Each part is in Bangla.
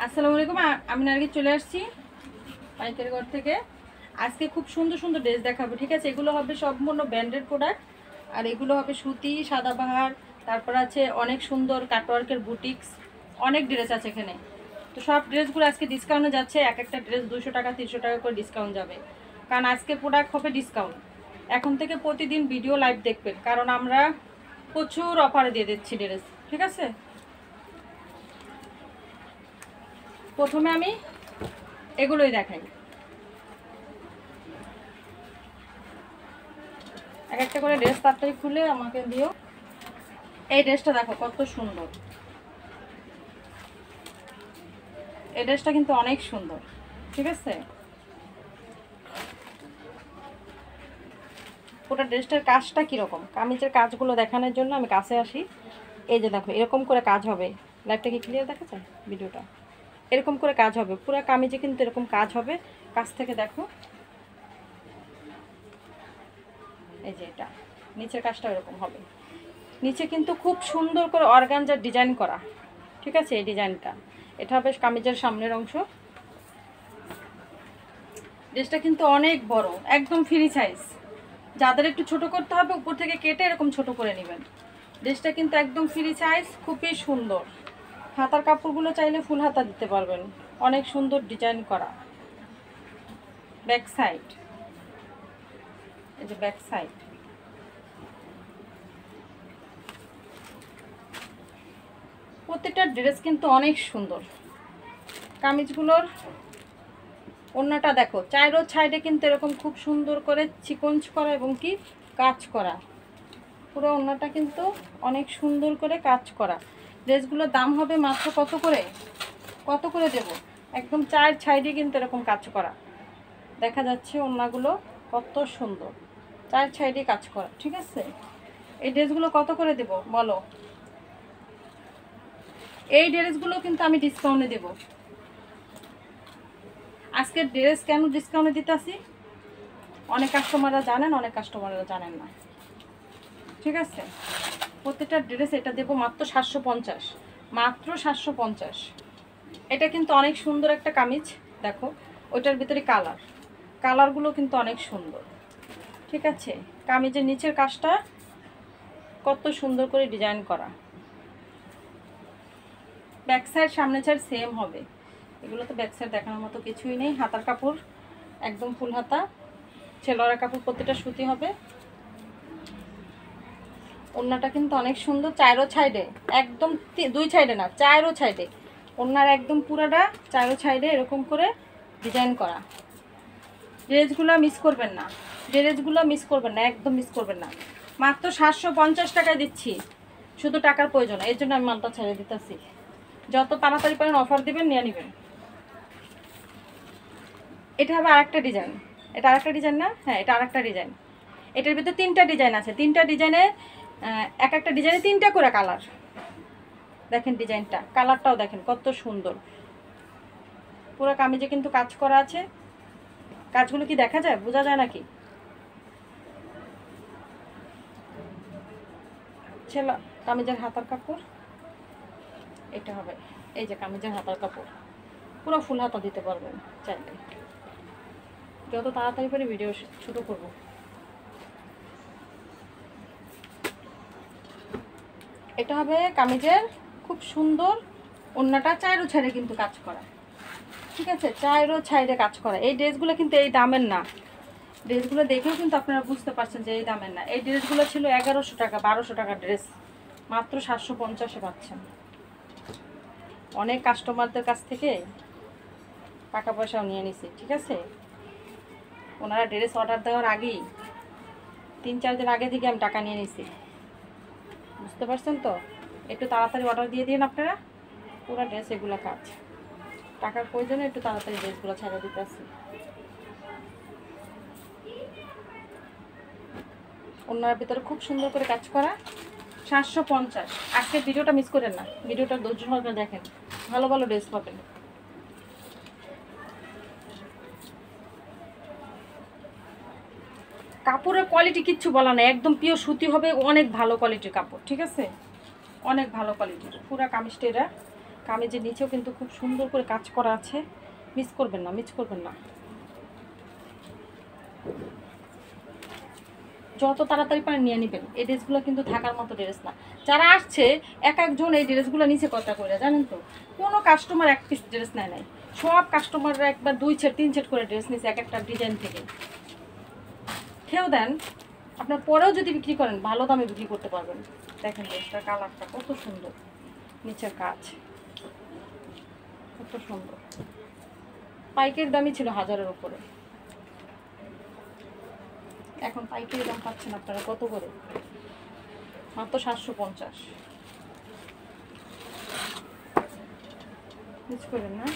আসসালামু আলাইকুম। আমি নারগিস চলে আসছি পাইকারি ঘর থেকে। আজকে খুব সুন্দর সুন্দর ড্রেস দেখাবো, ঠিক আছে? এগুলো হবে সম্পূর্ণ ব্র্যান্ডেড প্রোডাক্ট, আর এগুলো হবে সুতি, সাদাবাহার, তারপর আছে অনেক সুন্দর কাটওয়ার্কের বুটিক্স, অনেক ড্রেস আছে এখানে। তো সব ড্রেসগুলো আজকে ডিসকাউন্টে যাচ্ছে। এক একটা ড্রেস 200 টাকা 300 টাকা করে ডিসকাউন্ট যাবে, কারণ আজকে প্রোডাক্ট হবে ডিসকাউন্ট। এখন থেকে প্রতিদিন ভিডিও লাইভ দেখবেন, কারণ আমরা প্রচুর অফারে দিয়ে দিচ্ছি ড্রেস, ঠিক আছে? প্রথমে আমি এগুলোই দেখাই, এক একটা করে ড্রেস তাড়াতাড়ি খুলে আমাকে দিও। এই ড্রেসটা দেখো কত সুন্দর, এই ড্রেসটা কিন্তু অনেক সুন্দর, ঠিক আছে? পুরো ড্রেসটার কাজটা কীরকম, কামিজের কাজগুলো দেখানোর জন্য আমি কাছে আসি। এই যে দেখো এরকম করে কাজ হবে, লাইভটা কি ক্লিয়ার দেখা যায়? ভিডিওটা এরকম করে কাজ হবে, পুরো কামিজে কিন্তু এরকম কাজ হবে। কাছ থেকে দেখো, এই যে এটা নিচের কাজটা এরকম হবে। নিচে কিন্তু খুব সুন্দর করে অর্গানজার ডিজাইন করা, ঠিক আছে? এই ডিজাইনটা, এটা হবে কামিজের সামনের অংশ। ড্রেসটা কিন্তু অনেক বড়, একদম ফ্রি সাইজ। যাদের একটু ছোট করতে হবে উপর থেকে কেটে এরকম ছোট করে নেবেন। ড্রেসটা কিন্তু একদম ফ্রি সাইজ, খুবই সুন্দর। হাতার কাপড়গুলো চাইলে ফুল হাতা দিতে পারবেন, অনেক সুন্দর ডিজাইন করা। ব্যাক সাইড, এই যে ব্যাক সাইড, প্রত্যেকটা ড্রেস কিন্তু অনেক সুন্দর। কামিজগুলোর ওড়নাটা দেখো, চাইরো সাইডে কিন্তু এরকম খুব সুন্দর করে চিকঞ্চ করা এবং কি কাজ করা। পুরো ওড়নাটা কিন্তু অনেক সুন্দর করে কাজ করা। ড্রেসগুলোর দাম হবে মাত্র কত করে দেব? একদম চার সাইডে কিন্তু এরকম কাজ করা দেখা যাচ্ছে। ওড়নাগুলো কত সুন্দর, চার সাইডে কাজ করা, ঠিক আছে? এই ড্রেসগুলো কত করে দেব বলো? এই ড্রেসগুলো কিন্তু আমি ডিসকাউন্টে দেব। আজকের ড্রেস কেন ডিসকাউন্টে দিতেছি, অনেক কাস্টমাররা জানেন, অনেক কাস্টমাররা জানেন না, ঠিক আছে? প্রত্যেকটা ড্রেস এটা দেবো মাত্র 750, মাত্র 750। এটা কিন্তু অনেক সুন্দর একটা কামিজ, দেখো ওইটার ভিতরে কালারগুলো কিন্তু অনেক সুন্দর, ঠিক আছে? কামিজের নিচের কাজটা কত সুন্দর করে ডিজাইন করা। ব্যাক সাইড সামনে সাইড সেম হবে। এগুলো তো ব্যাক সাইড দেখানোর মতো কিছুই নেই। হাতার কাপড় একদম ফুল হাতা, ছেলেরা কাপড় প্রত্যেকটা সুতি হবে। ওড়নাটা কিন্তু অনেক সুন্দর, চারো সাইডে, একদম দুই সাইডে না, চারো সাইডে। ওড়নার একদম পুরাটা চারো সাইডে এরকম করে ডিজাইন করা। ড্রেসগুলো মিস করবেন না, ড্রেসগুলো মিস করবেন না, একদম মিস করবেন না। মাত্র 750 টাকায় দিচ্ছি, শুধু টাকার প্রয়োজন, এর জন্য আমি মালটা ছেড়ে দিতেছি। যত তাড়াতাড়ি পারেন অফার দিবেন, নিয়ে নেবেন। এটা হবে আরেকটা ডিজাইন, এটা আরেকটা ডিজাইন না? হ্যাঁ, এটা আরেকটা ডিজাইন। এটার ভিতরে 3টা ডিজাইন আছে, 3টা ডিজাইনে এক একটা ডিজাইনে 3টা করে কালার। দেখেন ডিজাইনটা, কালারটাও দেখেন কত সুন্দর। পুরো কামিজে কিন্তু কাজ করা আছে। কাজগুলো কি দেখা যায়, বোঝা যায় নাকি? ছেলে কামিজের হাতার কাপড় এটা হবে, এই যে কামিজের হাতার কাপড় পুরো ফুল হাতা দিতে পারবেন চাইলে। যত তাড়াতাড়ি করে ভিডিও শুরু করব। এটা হবে কামিজের খুব সুন্দর, ওড়নাটা চাইরো ছাইড়ে কিন্তু কাজ করা, ঠিক আছে? চাইরো ছাইড়ে কাজ করা। এই ড্রেসগুলো কিন্তু এই দামের না, ড্রেসগুলো দেখেও কিন্তু আপনারা বুঝতে পারছেন যে এই দামের না। এই ড্রেসগুলো ছিল 1100 টাকা 1200 টাকা ড্রেস, মাত্র 750-এ পাচ্ছেন। অনেক কাস্টমারদের কাছ থেকে টাকা পয়সাও নিয়ে নিছি, ঠিক আছে? ওনারা ড্রেস অর্ডার দেওয়ার আগেই 3-4 দিন আগে থেকে আমি টাকা নিয়ে নিছি, বুঝতে পারছেন তো? একটু তাড়াতাড়ি অর্ডার দিয়ে দিন আপনারা। পুরো ড্রেস এগুলো কাজ, টাকার প্রয়োজনে একটু তাড়াতাড়ি ড্রেসগুলো ছেড়ে দিতে আসি। ওনার ভিতরে খুব সুন্দর করে কাজ করা, 750। আজকে ভিডিওটা মিস করেন না, ভিডিওটা ধৈর্য সহকারে দেখেন, ভালো ভালো ড্রেস পাবেন। কাপড়ের কোয়ালিটি কিচ্ছু বলা নেই, একদম পিওর সুতি হবে, অনেক ভালো কোয়ালিটির কাপড়, ঠিক আছে? অনেক ভালো কোয়ালিটির পুরো কামিজটা। এরা কামিজের নিচেও কিন্তু খুব সুন্দর করে কাজ করা আছে, মিস করবেন না, মিস করবেন না। যত তাড়াতাড়ি পারেন নিয়ে নেবেন। এই ড্রেসগুলো কিন্তু থাকার মতো ড্রেস না। যারা আসছে এক একজন এই ড্রেসগুলো নিচে কথা করে, জানেন তো, কোনো কাস্টমার এক পিস ড্রেস নেয় নাই, সব কাস্টমাররা একবার 2 সেট 3 সেট করে ড্রেস নিচ্ছে এক একটা ডিজাইন থেকে। খেয়েও দেন, আপনার পরেও যদি বিক্রি করেন ভালো দামে বিক্রি করতে পারবেন। দেখেন ড্রেসটার কালারটা কত সুন্দর, নিচের কাজ কত সুন্দর। পাইকারি দামই ছিল 1000-এর উপরে, এখন পাইকারি দাম পাচ্ছেন আপনারা কত করে? মাত্র 750। মিস করেন না।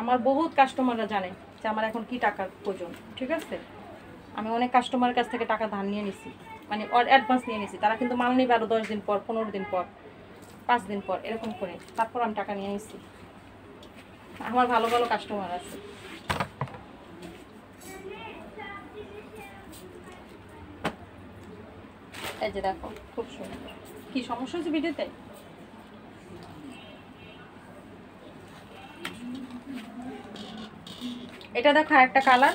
আমার বহুত কাস্টমাররা জানে যে আমার এখন কি টাকার প্রয়োজন, ঠিক আছে? আমি অনেক কাস্টমারের কাছ থেকে টাকা ধার নিয়ে নিছি, মানে অ্যাডভান্স নিয়ে নিছি। তারা কিন্তু মাল নেবে আরও 10 দিন পর, 15 দিন পর, 5 দিন পর, এরকম করে। তারপর আমি টাকা নিয়ে নিছি। আমার ভালো ভালো কাস্টমার আছে। এই যে দেখো খুব সুন্দর। কি সমস্যা হচ্ছে ভিডিওতে? এটা দেখো আরেকটা কালার।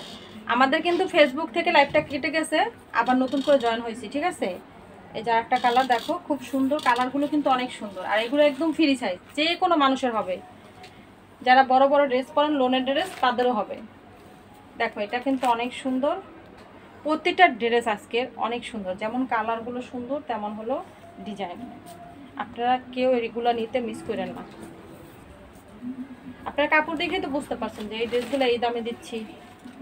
আমাদের কিন্তু ফেসবুক থেকে লাইভটা কেটে গেছে, আবার নতুন করে জয়েন হয়েছি, ঠিক আছে? এই যে আরেকটা কালার দেখো, খুব সুন্দর। কালারগুলো কিন্তু অনেক সুন্দর, আর এগুলো একদম ফ্রি সাইজ, যে কোনো মানুষের হবে। যারা বড় বড় ড্রেস পরেন, লোনের ড্রেস, তাদেরও হবে। দেখো এটা কিন্তু অনেক সুন্দর, প্রতিটা ড্রেস আজকের অনেক সুন্দর। যেমন কালারগুলো সুন্দর, তেমন হলো ডিজাইন। আপনারা কেউ এগুলো নিতে মিস করেন না। আপনারা কাপড় দেখে তো বুঝতে পারছেন যে এই ড্রেসগুলো এই দামে দিচ্ছি,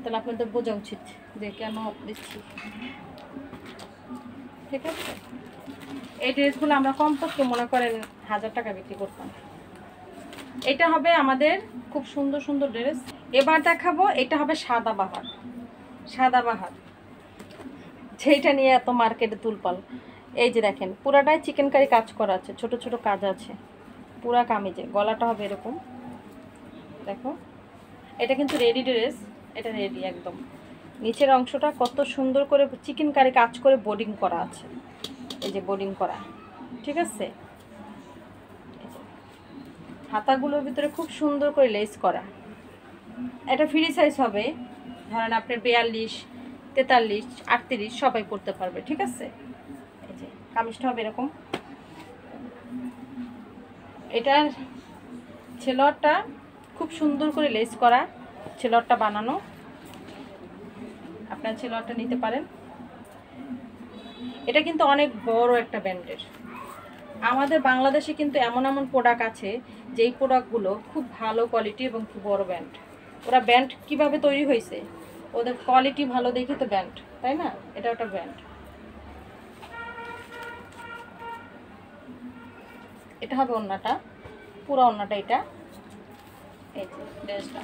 তাহলে আপনাদের বোঝা উচিত যে কেন দিচ্ছি, ঠিক আছে? এই ড্রেসগুলো আমরা কমপক্ষে মনে করেন 1000 টাকা বিক্রি করতাম। এটা হবে আমাদের খুব সুন্দর সুন্দর ড্রেস। এবার দেখাবো, এটা হবে সাদাবাহার। সাদাবাহার যেটা নিয়ে এত মার্কেটে তুলপাল। এই যে দেখেন পুরাটাই চিকেন কারি কাজ করা আছে, ছোট ছোট কাজ আছে পুরা কামিজে। গলাটা হবে এরকম, দেখো এটা কিন্তু রেডি ড্রেস, এটা রেডি একদম। নিচের অংশটা কত সুন্দর করে চিকেন কারি কাজ করে বোর্ডিং করা আছে, এই যে বোর্ডিং করা, ঠিক আছে? হাতাগুলোর ভিতরে খুব সুন্দর করে লেস করা। এটা ফ্রি সাইজ হবে, ধরেন আপনার 42, 43, 38 সবাই পরতে পারবে, ঠিক আছে? এই যে কামিজটা হবে এরকম। এটার ছেলরটা খুব সুন্দর করে লেস করা, ছেলরটা বানানো। আপনার ছেলরটা নিতে পারেন। এটা কিন্তু অনেক বড় একটা ব্র্যান্ডের। আমাদের বাংলাদেশে কিন্তু এমন এমন প্রোডাক্ট আছে যেই প্রোডাক্টগুলো খুব ভালো কোয়ালিটি এবং খুব বড় ব্র্যান্ড। ওরা ব্র্যান্ড কিভাবে তৈরি হয়েছে, ওদের কোয়ালিটি ভালো দেখে তো ব্র্যান্ড, তাই না? এটা একটা ব্র্যান্ড। এটা হবে ওড়নাটা, পুরো ওড়নাটা এটা। এই যে ড্রেসটা,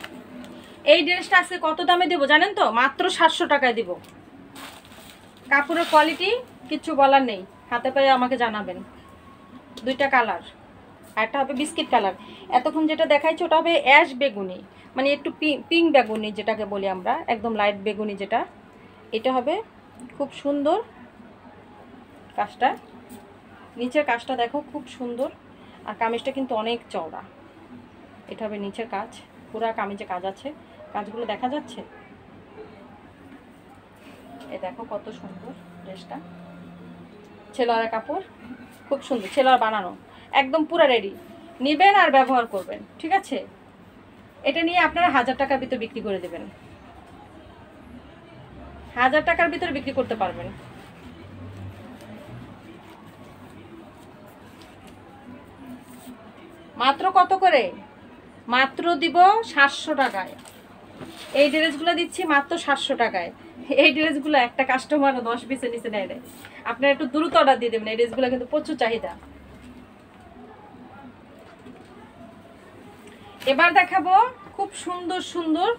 এই ড্রেসটা আজকে কত দামে দেবো জানেন তো? মাত্র 700 টাকায় দিব। কাপড়ের কোয়ালিটি কিচ্ছু বলার নেই, হাতে পায়ে আমাকে জানাবেন। দুইটা কালার, একটা হবে বিস্কিট কালার, এতক্ষণ যেটা দেখাইছি ওটা হবে অ্যাশ বেগুনি, মানে একটু পিঙ্ক বেগুনি যেটাকে বলি আমরা, একদম লাইট বেগুনি যেটা। এটা হবে খুব সুন্দর কাজটা, নিচের কাজটা দেখো খুব সুন্দর, আর কামিজটা কিন্তু অনেক চওড়া। এটা হবে নিচের কাজ, পুরা কামিজে কাজ আছে, কাজগুলো দেখা যাচ্ছে। এই দেখো কত সুন্দর ড্রেসটা, ছেলেরা কাপড় খুব সুন্দর, ছেলেরা বানানো একদম পুরো রেডি। নেবেন আর ব্যবহার করবেন, ঠিক আছে? এটা নিয়ে আপনারা 1000 টাকার ভিতরে বিক্রি করে দেবেন, 1000 টাকার ভিতরে বিক্রি করতে পারবেন। মাত্র কত করে? মাত্র দিব 700 টাকায়। এই ড্রেসগুলো দিচ্ছি মাত্র 700 টাকায়। এই ড্রেসগুলো একটা কাস্টমারও 10 পিসের নিচে নেয় নেয়। আপনারা একটু দ্রুত অর্ডার দিয়ে দেবেন, এই ড্রেসগুলো কিন্তু প্রচুর চাহিদা। এবার দেখাবো খুব সুন্দর সুন্দর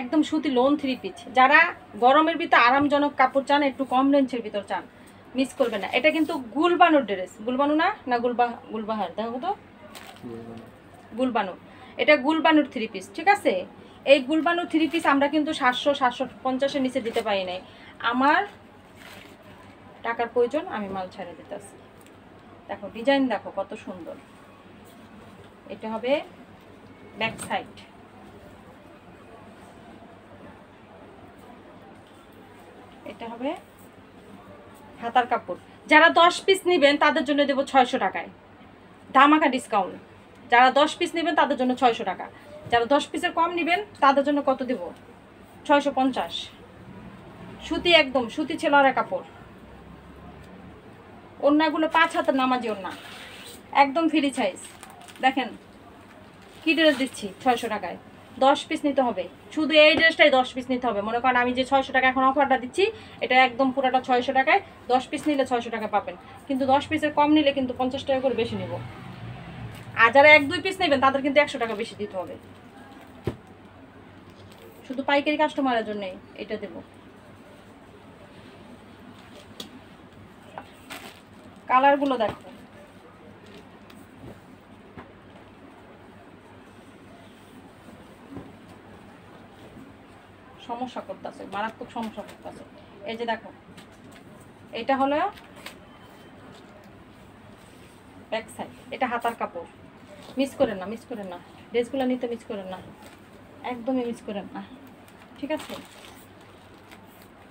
একদম সুতি লোন 3 পিস। যারা গরমের ভিতর আরামজনক কাপড় চান, একটু কম রেঞ্জের ভিতর চান, মিস করবেন না। এটা কিন্তু গুলবানুর ড্রেস, গুলবানু না না গুলবাহার, দেখো তো গুলবানু। এটা গুলবানুর 3 পিস, ঠিক আছে? এই গুলবানুর 3 পিস আমরা কিন্তু 700-750-এর নিচে দিতে পারি নাই। আমার টাকার প্রয়োজন, আমি মাল ছাড়ে দিতে আসি। দেখো ডিজাইন দেখো কত সুন্দর। এটা হবে ব্যাক সাইড। এটা হবে হাতার কাপড়। যারা 10 পিস নেবেন তাদের জন্য দেবো 600 টাকায়, ধামাকা ডিসকাউন্ট। যারা 10 পিস নেবেন তাদের জন্য 600 টাকা। যারা 10 পিসের কম নেবেন তাদের জন্য কত দেব? 650। সুতি, একদম সুতি ছেলেরা কাপড়। ওড়নাগুলো 5 হাতের নামাজি ওড়না, একদম ফ্রি সাইজ। দেখেন কি ড্রেস দিচ্ছি 600 টাকায়। 10 পিস নিতে হবে, শুধু এই ড্রেসটাই 10 পিস নিতে হবে। মনে করেন আমি যে 600 টাকা এখন অফারটা দিচ্ছি, এটা একদম পুরোটা 600 টাকায়। 10 পিস নিলে 600 টাকা পাবেন, কিন্তু 10 পিসের কম নিলে কিন্তু 50 টাকা করে বেশি নেব। আর যারা 1-2 পিস নেবেন তাদের কিন্তু 100 টাকা বেশি দিতে হবে। শুধু পাইকারি কাস্টমারের জন্য এটা দেব। কালারগুলো দেখো, সমস্যা করতেছে, মারাত্মক সমস্যা করতেছে। এই যে দেখো, এটা হলো ব্যাক সাইড, এটা হাতার কাপড়। মিস করেন না, মিস করেন না, ড্রেসগুলো নিতে মিস করেন না, একদমই মিস করেন না, ঠিক আছে?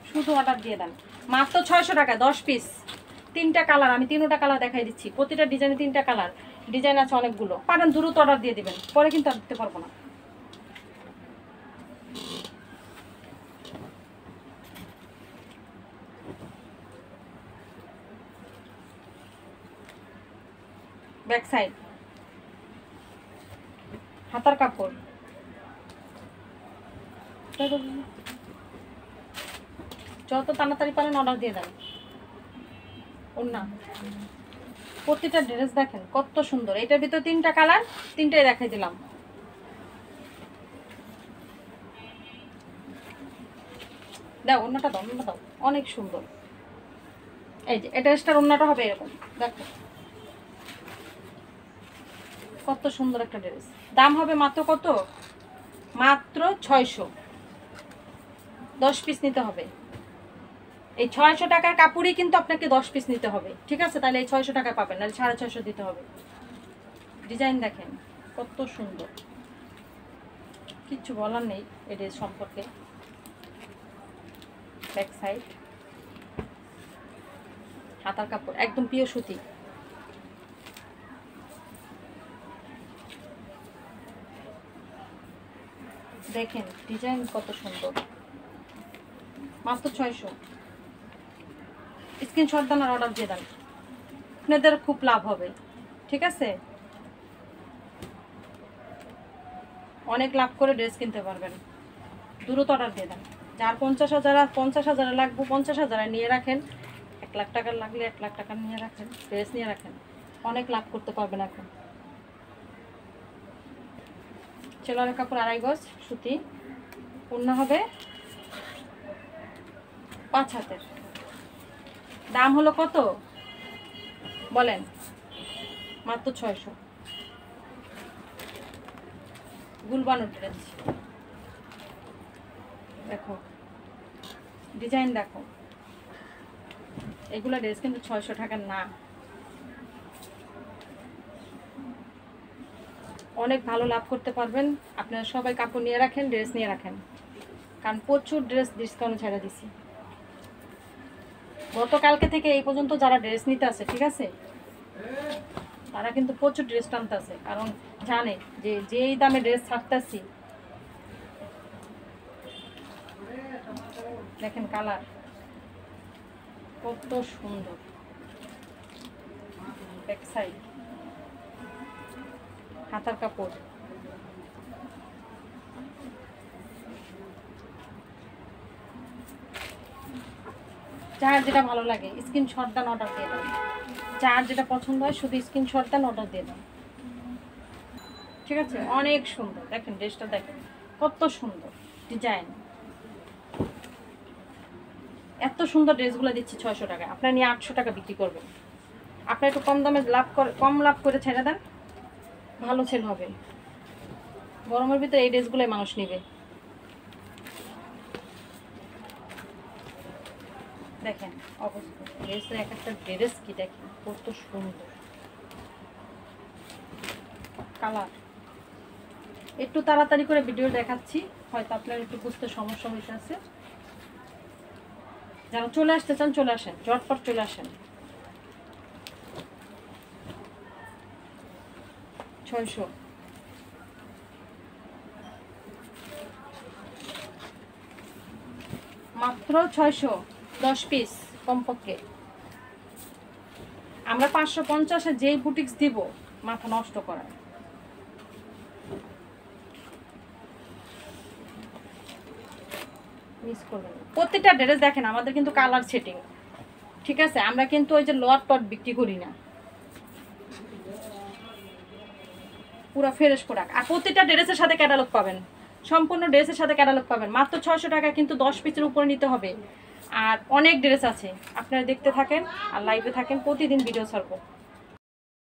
শুধু অর্ডার দিয়ে দেন, মাত্র 600 টাকায় 10 পিস। 3টা কালার, আমি 3টা কালার দেখাই দিচ্ছি। প্রতিটা ডিজাইনে 3টা কালার, ডিজাইন আছে অনেকগুলো। পারেন দ্রুত অর্ডার দিয়ে দিবেন, পরে কিন্তু আর দিতে পারবো না। ব্যাক সাইড, হাতার কাপড়। যত তাড়াতাড়ি পারেন অর্ডার দিয়ে দেন। ওড়না, প্রতিটা ড্রেস দেখেন কত সুন্দর। এটার ভিতরে 3টা কালার, 3টাই দেখাই দিলাম। দাও ওড়নাটা, দাও ওড়নাটা দাও, অনেক সুন্দর। এই যে এটা ড্রেসটার ওড়নাটা হবে এরকম, দেখো কত সুন্দর একটা ড্রেস। দাম হবে মাত্র কত? মাত্র 600। 10 পিস নিতে হবে। এই 600 টাকার কাপড়ই কিন্তু আপনাকে 10 পিস নিতে হবে, ঠিক আছে? তাহলে এই 600 টাকা পাবেন, নাহলে 650 দিতে হবে। ডিজাইন দেখেন কত সুন্দর, কিচ্ছু বলার নেই এই ড্রেস সম্পর্কে। ব্যাক সাইড, হাতার কাপড় একদম পিওর সুতি। দেখেন ডিজাইন কত সুন্দর, মাত্র 600। স্ক্রিনশট দেন আর অর্ডার দিয়ে দেন, আপনাদের খুব লাভ হবে, ঠিক আছে? অনেক লাভ করে ড্রেস কিনতে পারবেন। দ্রুত অর্ডার দিয়ে দেন। যার 50,000 লাগবে, 50,000 নিয়ে রাখেন। 1 লাখ টাকার লাগলে 1 লাখ টাকা নিয়ে রাখেন, ড্রেস নিয়ে রাখেন, অনেক লাভ করতে পারবেন। এখন ছেলের কাপড় 2.5 গজ সুতি, ওড়না হবে 5 হাতের। দাম হলো কত বলেন? মাত্র 600। গুলবানো ড্রেস দেখো, ডিজাইন দেখো। এগুলো ড্রেস কিন্তু 600 টাকার না। অনেক ভালো লাভ করতে পারবেন। আপনারা সবাই কাপড় নিয়ে রাখেন, ড্রেস নিয়ে রাখেন, কারণ প্রচুর ড্রেস ডিসকাউন্ট ছেড়ে দিছি। গতকালকে থেকে এই পর্যন্ত যারা ড্রেস নিতে আছে, ঠিক আছে, তারা কিন্তু প্রচুর ড্রেস টানতে আছে, কারণ জানে যে যেই দামে ড্রেস ছাড়তেছি। দেখেন কালার কত সুন্দর। ব্যাক সাইড, হাতার কাপড়। যার যেটা ভালো লাগে স্ক্রিনশট দেন, অর্ডার দিয়ে দেন। যার যেটা পছন্দ হয় শুধু স্ক্রিনশট দেন, অর্ডার দিয়ে দেন, ঠিক আছে? অনেক সুন্দর। দেখেন ড্রেসটা দেখেন কত সুন্দর ডিজাইন। এত সুন্দর ড্রেসগুলো দিচ্ছি 600 টাকায়, আপনারা নিয়ে 800 টাকা বিক্রি করবেন। আপনারা একটু কম দামে কম লাভ করে ছেড়ে দেন, ভালো সেল হবে। গরমের ভিতরে এই ড্রেসগুলোই মানুষ নেবে। দেখেন অবস্থা, ড্রেসের এক একটা ড্রেস কি দেখেন কত সুন্দর। কালার। একটু তাড়াতাড়ি করে ভিডিও দেখাচ্ছি, হয়তো আপনার একটু বুঝতে সমস্যা হইতেছে। যারা চলে আসতে চান চলে আসেন, ঝটপট চলে আসেন। 600, মাত্র 600, 10 পিস কমপক্ষে। আমরা 550-এ যেই বুটিক্স দিব মাথা নষ্ট করার। মিস করবেন না। প্রত্যেকটা ড্রেস দেখেন আমাদের কিন্তু কালার সেটিং, ঠিক আছে? আমরা কিন্তু ওই যে লট টট বিক্রি করি না, পুরো ফ্রেশ প্রোডাক্ট। আর প্রত্যেকটা ড্রেসের সাথে ক্যাটালগ পাবেন, সম্পূর্ণ ড্রেসের সাথে ক্যাটালগ পাবেন। মাত্র 600 টাকা, কিন্তু 10 পিসের উপরে নিতে হবে। আর অনেক ড্রেস আছে, আপনারা দেখতে থাকেন আর লাইভে থাকেন, প্রতিদিন ভিডিও ছাড়বো।